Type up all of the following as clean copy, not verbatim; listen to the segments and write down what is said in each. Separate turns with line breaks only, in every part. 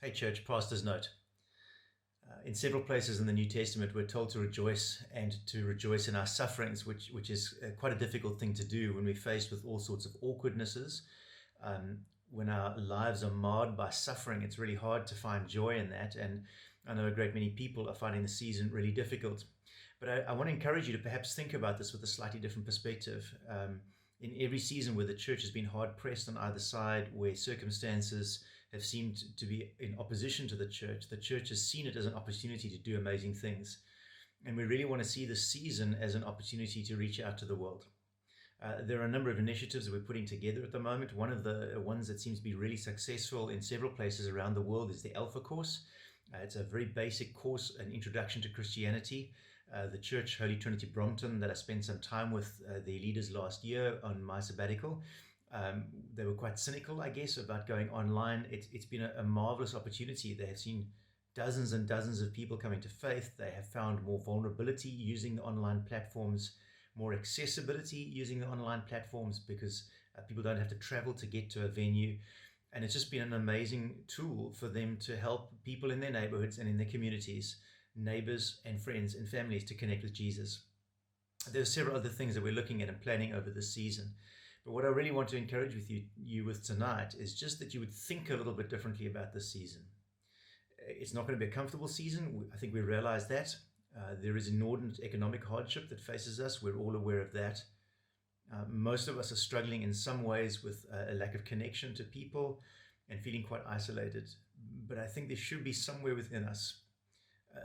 Hey church, pastor's note. In several places in the New Testament, we're told to rejoice and to rejoice in our sufferings, which is quite a difficult thing to do when we're faced with all sorts of awkwardnesses. When our lives are marred by suffering, it's really hard to find joy in that. And I know a great many people are finding the season really difficult. But I want to encourage you to perhaps think about this with a slightly different perspective. In every season where the church has been hard pressed on either side, where circumstances have seemed to be in opposition to the church has seen it as an opportunity to do amazing things. And we really want to see this season as an opportunity to reach out to the world. There are a number of initiatives that we're putting together at the moment. One of the ones that seems to be really successful in several places around the world is the Alpha Course. It's a very basic course, an introduction to Christianity. The church, Holy Trinity Brompton, that I spent some time with the leaders last year on my sabbatical, they were quite cynical, I guess, about going online. It's been a marvelous opportunity. They have seen dozens and dozens of people coming to faith. They have found more vulnerability using the online platforms, more accessibility using the online platforms because people don't have to travel to get to a venue. And it's just been an amazing tool for them to help people in their neighborhoods and in their communities, neighbors and friends and families to connect with Jesus. There's several other things that we're looking at and planning over this season. But what I really want to encourage you with tonight is just that you would think a little bit differently about this season. It's not going to be a comfortable season. I think we realize that. There is inordinate economic hardship that faces us. We're all aware of that. Most of us are struggling in some ways with a lack of connection to people and feeling quite isolated. But I think there should be somewhere within us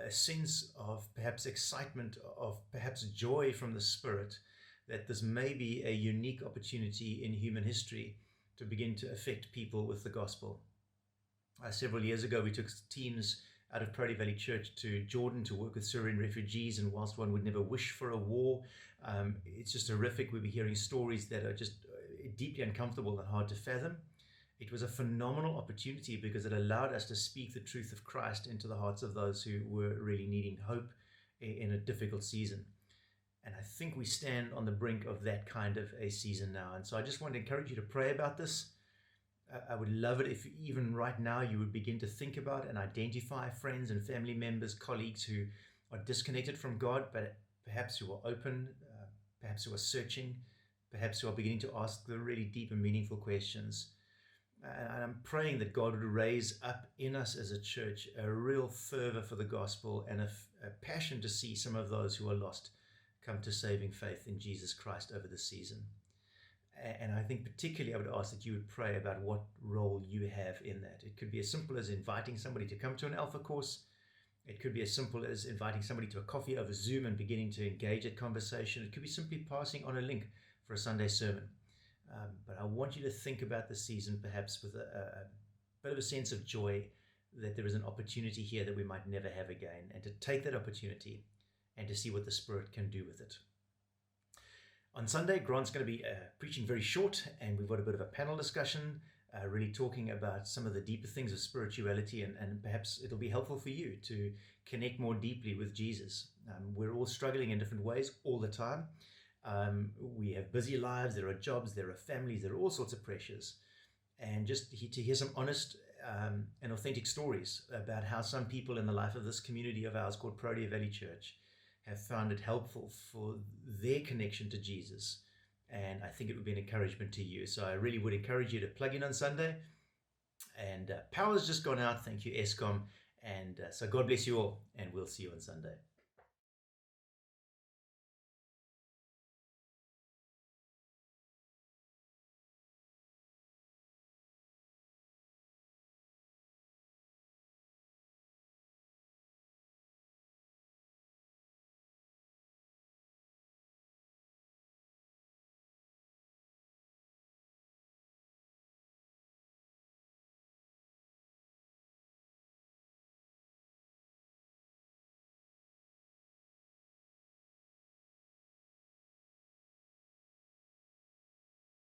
a sense of perhaps excitement, of perhaps joy from the Spirit, that this may be a unique opportunity in human history to begin to affect people with the gospel. Several years ago, we took teams out of Protea Valley Church to Jordan to work with Syrian refugees, and whilst one would never wish for a war, it's just horrific. We'll be hearing stories that are just deeply uncomfortable and hard to fathom. It was a phenomenal opportunity because it allowed us to speak the truth of Christ into the hearts of those who were really needing hope in a difficult season. And I think we stand on the brink of that kind of a season now. And so I just want to encourage you to pray about this. I would love it if even right now you would begin to think about and identify friends and family members, colleagues who are disconnected from God, but perhaps who are open, perhaps who are searching, perhaps who are beginning to ask the really deep and meaningful questions. And I'm praying that God would raise up in us as a church a real fervor for the gospel and a passion to see some of those who are lost come to saving faith in Jesus Christ over the season. And I think particularly I would ask that you would pray about what role you have in that. It could be as simple as inviting somebody to come to an Alpha course. It could be as simple as inviting somebody to a coffee over Zoom and beginning to engage at conversation. It could be simply passing on a link for a Sunday sermon. But I want you to think about the season perhaps with a bit of a sense of joy that there is an opportunity here that we might never have again, and to take that opportunity and to see what the Spirit can do with it. On Sunday, Grant's going to be preaching very short, and we've got a bit of a panel discussion, really talking about some of the deeper things of spirituality, and perhaps it'll be helpful for you to connect more deeply with Jesus. We're all struggling in different ways all the time. We have busy lives, there are jobs, there are families, there are all sorts of pressures. And just to hear some honest and authentic stories about how some people in the life of this community of ours called Protea Valley Church have found it helpful for their connection to Jesus. And I think it would be an encouragement to you. So I really would encourage you to plug in on Sunday. And power's just gone out. Thank you, ESCOM. And so God bless you all, and we'll see you on Sunday.